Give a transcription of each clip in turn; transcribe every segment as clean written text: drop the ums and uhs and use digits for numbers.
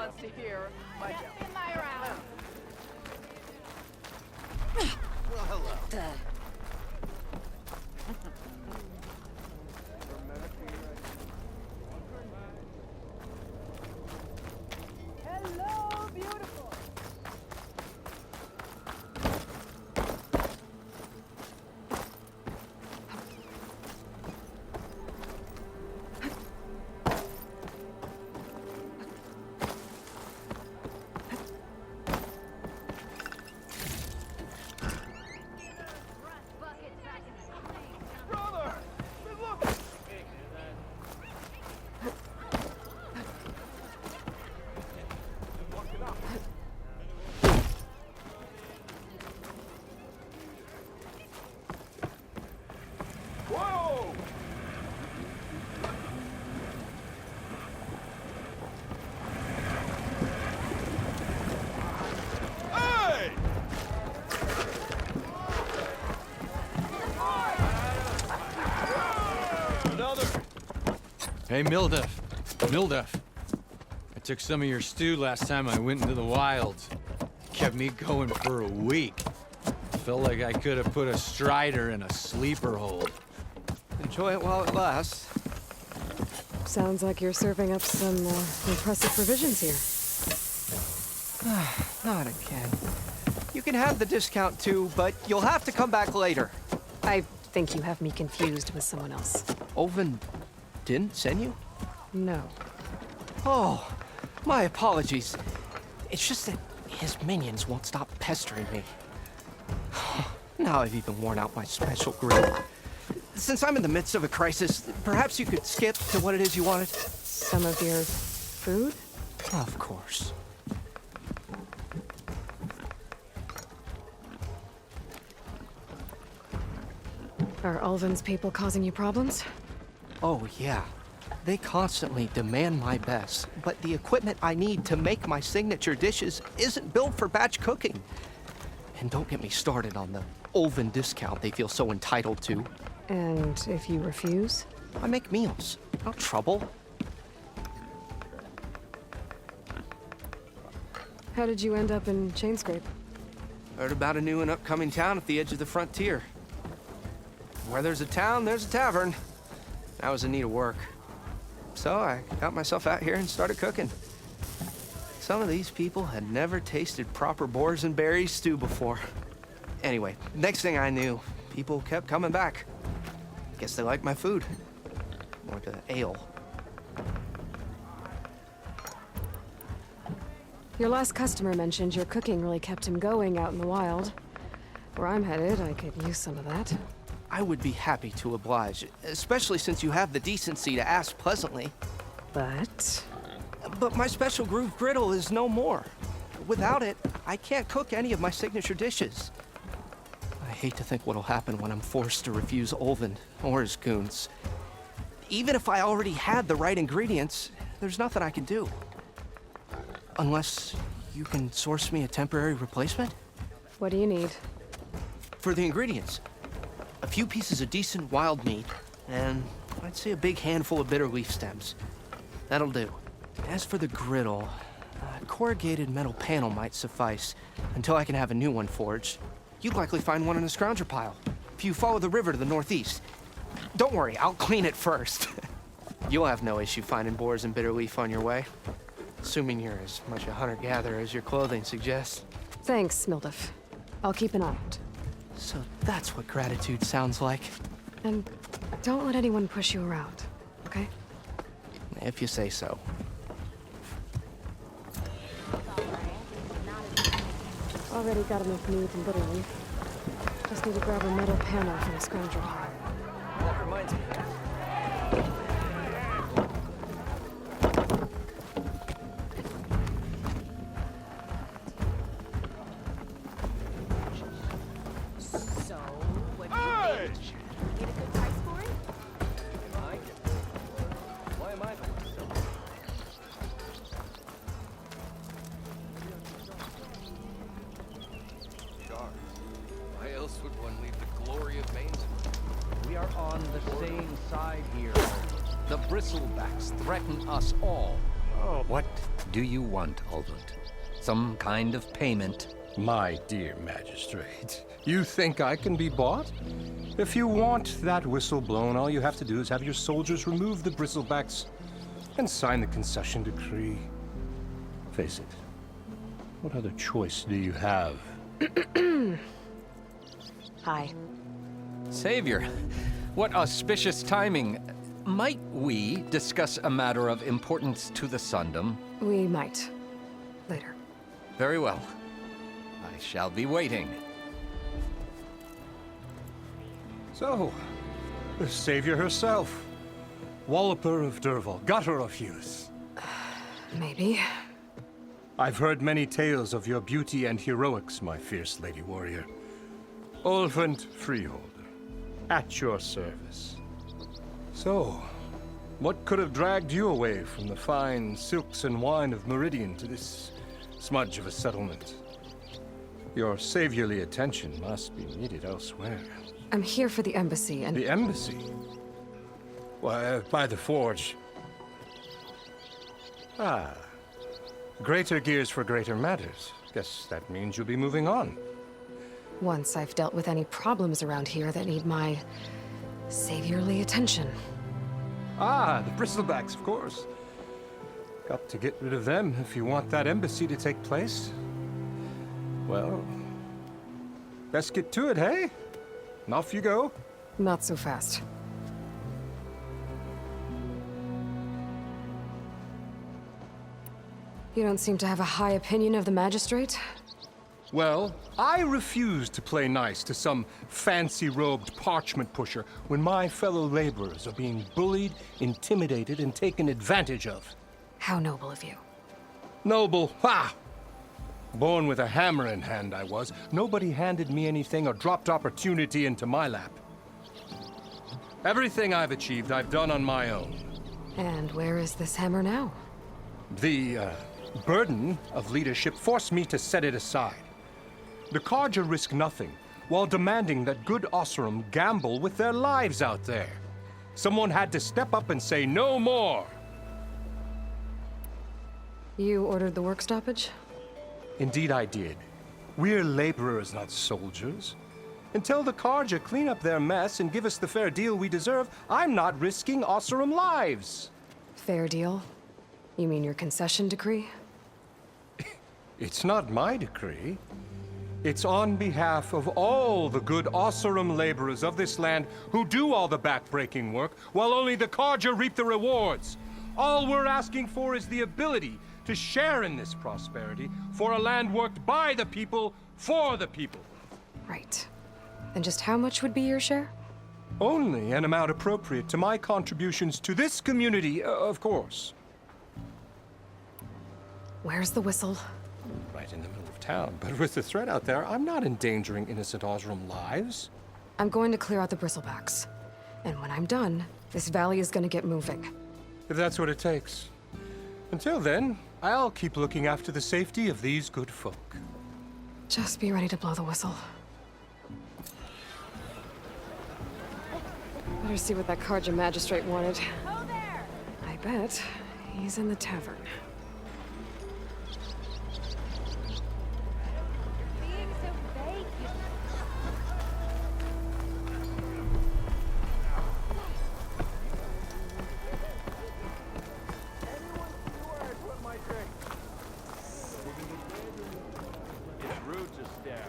wants to hear my joke. Well, hello. Hello, beautiful. Brother! Look! Whoa! Hey! Another. Hey, Mildef. Mildef. I took some of your stew last time I went into the wilds. Kept me going for a week. Felt like I could have put a strider in a sleeper hold. Enjoy it while it lasts. Sounds like you're serving up some impressive provisions here. Not again. You can have the discount too, but you'll have to come back later. I think you have me confused with someone else. Olvin didn't send you? No. Oh, my apologies. It's just that his minions won't stop pestering me. Now I've even worn out my special grill. Since I'm in the midst of a crisis, perhaps you could skip to what it is you wanted? Some of your food? Of course. Are Ulvin's people causing you problems? Oh, yeah. They constantly demand my best, but the equipment I need to make my signature dishes isn't built for batch cooking. And don't get me started on the Ulvin discount they feel so entitled to. And if you refuse? I make meals, not trouble. How did you end up in Chainscrape? Heard about a new and upcoming town at the edge of the frontier. Where there's a town, there's a tavern. I was in need of work. So I got myself out here and started cooking. Some of these people had never tasted proper boars and berries stew before. Anyway, next thing I knew, people kept coming back. Guess they liked my food. Or the ale. Your last customer mentioned your cooking really kept him going out in the wild. Where I'm headed, I could use some of that. I would be happy to oblige, especially since you have the decency to ask pleasantly. But But my special groove griddle is no more. Without it, I can't cook any of my signature dishes. I hate to think what'll happen when I'm forced to refuse Olvin or his goons. Even if I already had the right ingredients, there's nothing I can do. Unless you can source me a temporary replacement? what do you need? For the ingredients, a few pieces of decent wild meat, and I'd say a big handful of bitter leaf stems. That'll do. As for the griddle, a corrugated metal panel might suffice until I can have a new one forged. You'd likely find one in a scrounger pile if you follow the river to the northeast. Don't worry, I'll clean it first. You'll have no issue finding boars and bitter leaf on your way, assuming you're as much a hunter-gatherer as your clothing suggests. Thanks, Mildef. I'll keep an eye out. So that's what gratitude sounds like, And don't let anyone push you around, okay? if you say so. Already got enough meat and bitter leaf. Just need to grab a metal panel from the scrounger pile. That reminds me. So, what do you think? Get a good price for it? Why am I the Sharks. Why else would one leave the glory of Maine? We are on the same side here. The bristlebacks threaten us all. What do you want, Albert? Some kind of payment? My dear magistrate, you think I can be bought? If you want that whistle blown, all you have to do is have your soldiers remove the bristlebacks and sign the concession decree. Face it, what other choice do you have? Hi. Savior, what auspicious timing. Might we discuss a matter of importance to the Sundom? We might. Later. Very well. I shall be waiting. So, the savior herself. Walloper of Derval, gutter of youth. Maybe. I've heard many tales of your beauty and heroics, my fierce lady warrior. Ulfund Freeholder, at your service. So, what could have dragged you away from the fine silks and wine of Meridian to this smudge of a settlement? Your saviorly attention must be needed elsewhere. I'm here for the embassy and... The embassy? Why, by the forge. Ah. Greater gears for greater matters. Guess that means you'll be moving on. Once I've dealt with any problems around here that need my saviorly attention. Ah, the bristlebacks, of course. Got to get rid of them if you want that embassy to take place. Well, let's get to it, hey? And off you go. Not so fast. You don't seem to have a high opinion of the magistrate? Well, I refuse to play nice to some fancy-robed parchment pusher when my fellow laborers are being bullied, intimidated, and taken advantage of. How noble of you. Noble, ha! Born with a hammer in hand, I was. Nobody handed me anything or dropped opportunity into my lap. Everything I've achieved, I've done on my own. And where is this hammer now? The burden of leadership forced me to set it aside. The Carja risk nothing, while demanding that good Osseram gamble with their lives out there. Someone had to step up and say no more. You ordered the work stoppage? Indeed I did. We're laborers, not soldiers. Until the Carja clean up their mess and give us the fair deal we deserve, I'm not risking Osseram lives. Fair deal? You mean your concession decree? It's not my decree. It's on behalf of all the good Osseram laborers of this land who do all the backbreaking work, while only the Carja reap the rewards. All we're asking for is the ability to share in this prosperity for a land worked by the people, for the people. Right. And just how much would be your share? Only an amount appropriate to my contributions to this community, of course. Where's the whistle? Right in the middle of town, but with the threat out there, I'm not endangering innocent Osram lives. I'm going to clear out the bristlebacks. And when I'm done, this valley is going to get moving. If that's what it takes. Until then, I'll keep looking after the safety of these good folk. Just be ready to blow the whistle. Better see what that Carja magistrate wanted. Oh, there! I bet he's in the tavern. Being so vague, you... It's rude to stare.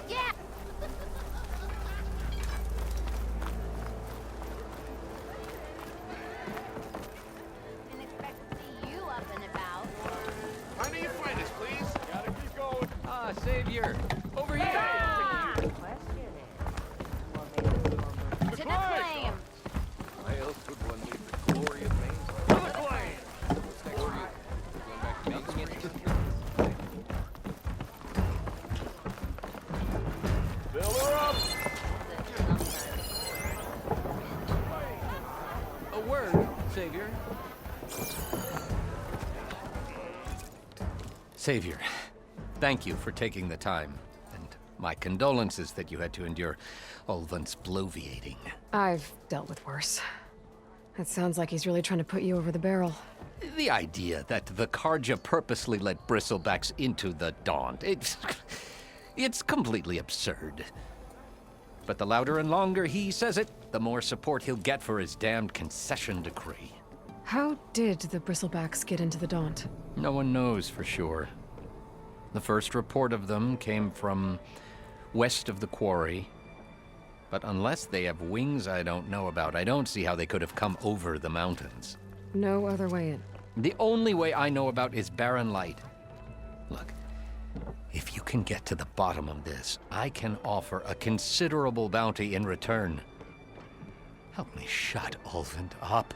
Yeah! Didn't expect to see you up and about. How do you find us, please? Gotta keep going. Ah, Savior! Over here! Ah! To the flame! Why else would one leave the glory of Maine? To the flame! What's next for you? Going back to Main Street? Fill her up! A word, Savior. Savior, thank you for taking the time and My condolences that you had to endure Ulvund's bloviating. I've dealt with worse. It sounds like he's really trying to put you over the barrel. The idea that the Karja purposely let Bristlebacks into the Daunt, it's completely absurd. But the louder and longer he says it, the more support he'll get for his damned concession decree. How did the Bristlebacks get into the Daunt? No one knows for sure. The first report of them came from west of the quarry. But unless they have wings I don't know about, I don't see how they could have come over the mountains. No other way in. The only way I know about is Barren Light. Look, if you can get to the bottom of this, I can offer a considerable bounty in return. Help me shut Ulvund up.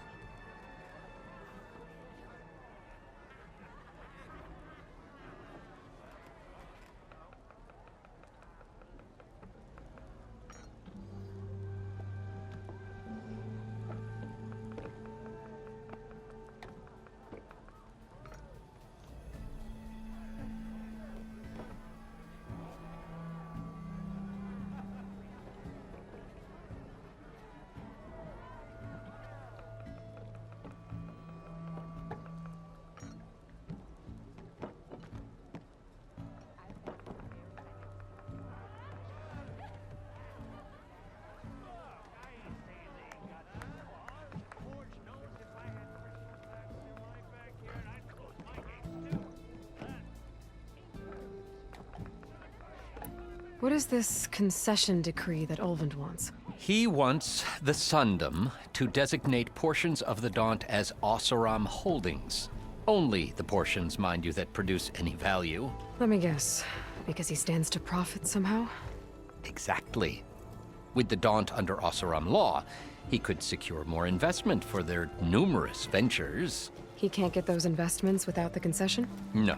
What is this concession decree that Ulvund wants? He wants the Sundom to designate portions of the Daunt as Oseram holdings. Only the portions, mind you, that produce any value. Let me guess. Because he stands to profit somehow? Exactly. With the Daunt under Oseram law, he could secure more investment for their numerous ventures. He can't get those investments without the concession? No.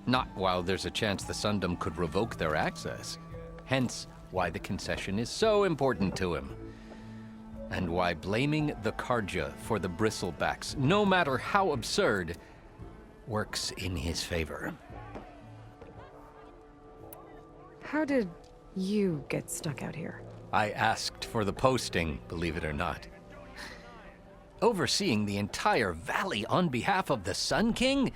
Not while there's a chance the Sundom could revoke their access. Hence, why the concession is so important to him. And why blaming the Karja for the Bristlebacks, no matter how absurd, works in his favor. How did you get stuck out here? I asked for the posting, believe it or not. Overseeing the entire valley on behalf of the Sun King?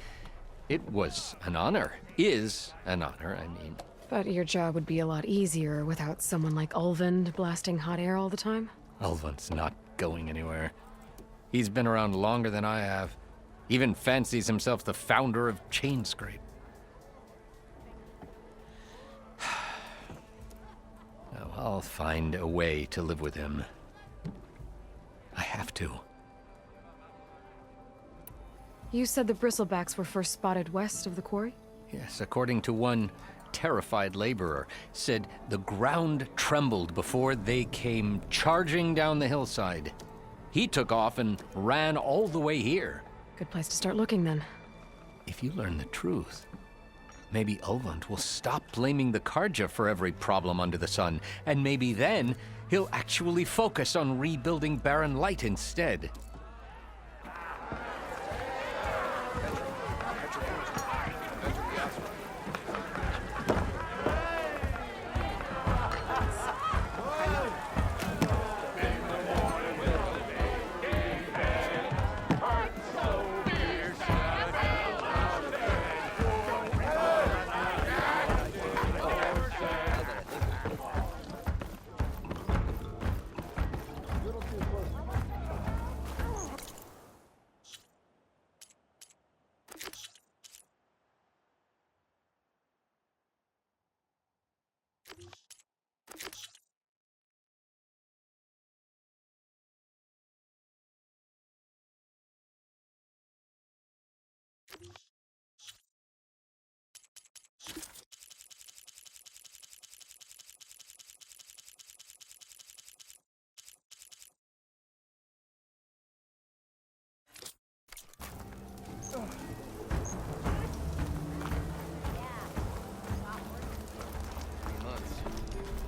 It was an honor. Is an honor, I mean. But your job would be a lot easier without someone like Ulvund blasting hot air all the time? Ulvund's not going anywhere. He's been around longer than I have. Even fancies himself the founder of Chainscrape. Oh, I'll find a way to live with him. I have to. You said the Bristlebacks were first spotted west of the quarry? Yes, according to one terrified laborer, said the ground trembled before they came charging down the hillside. He took off and ran all the way here. Good place to start looking, then. If you learn the truth, maybe Ulvund will stop blaming the Karja for every problem under the sun, and maybe then he'll actually focus on rebuilding Barren Light instead.